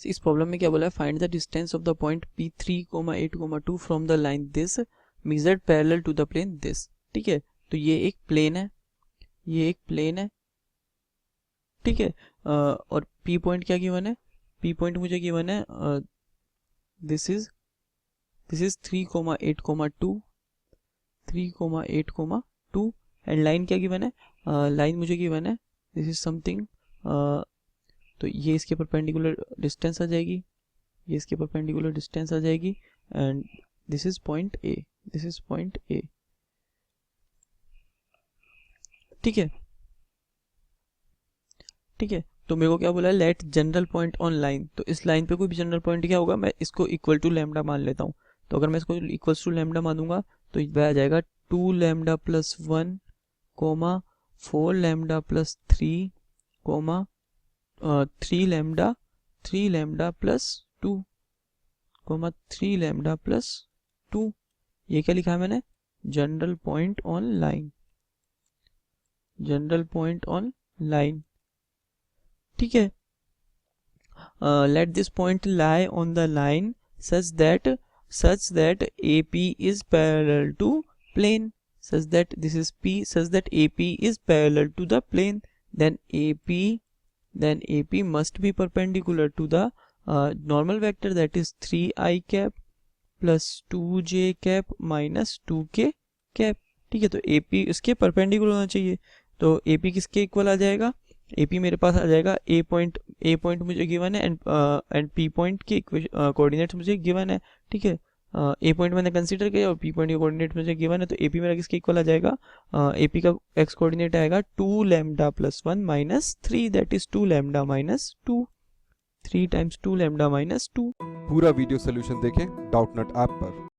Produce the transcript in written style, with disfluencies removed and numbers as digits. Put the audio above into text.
इस प्रॉब्लम में क्या बोला है, find the distance of the point P3, 8, 2 from the line this measured parallel to the plane this. ठीक है, तो ये एक प्लेन है, ये एक प्लेन है। ठीक है, और P पॉइंट क्या गिवन है, P पॉइंट मुझे गिवन है दिस इज 3, 8, 2, 3, 8, 2 एंड लाइन क्या गिवन है, लाइन मुझे गिवन है दिस इज समथिंग, तो ये इसके परपेंडिकुलर डिस्टेंस आ जाएगी, ये इसके परपेंडिकुलर डिस्टेंस आ जाएगी and this is point A, this is point A. ठीक है, ठीक है, तो मेरे को क्या बोला है, let general point on line, तो इस लाइन पे कोई भी जनरल पॉइंट क्या होगा, मैं इसको इक्वल टू लैम्डा मान लेता हूँ। तो अगर मैं इसको इक्वल टू लैम्डा मानूंगा तो वह आ जाएगा 2 lambda plus 1, 4 lambda plus 3, 3 lambda plus 2, 3 lambda plus 2। ये क्या लिखा है मैंने, general point on line, general point on line. ठीक है, let this point lie on the line such that AP is parallel to plane, such that this is P, such that AP is parallel to the plane, then AP must be perpendicular to the normal vector, that is 3i cap plus 2j cap minus 2k cap। ठीक है, तो AP इसके perpendicular होना चाहिए, तो AP किसके equal आ जाएगा, AP मेरे पास आ जाएगा ए पॉइंट मुझे गिवन है एंड P पॉइंट के कोऑर्डिनेट्स मुझे गिवन है। ठीक है, ए पॉइंट मैंने कंसीडर किया और P पॉइंट के कोऑर्डिनेट मुझे गिवन है, तो AP मेरा किसके इक्वल आ जाएगा, AP का x कोऑर्डिनेट आएगा 2 lambda plus 1 minus 3, that is 2 lambda minus 2, 3 times 2 lambda minus 2। पूरा वीडियो सोल्यूशन देखें डाउटनट ऐप पर।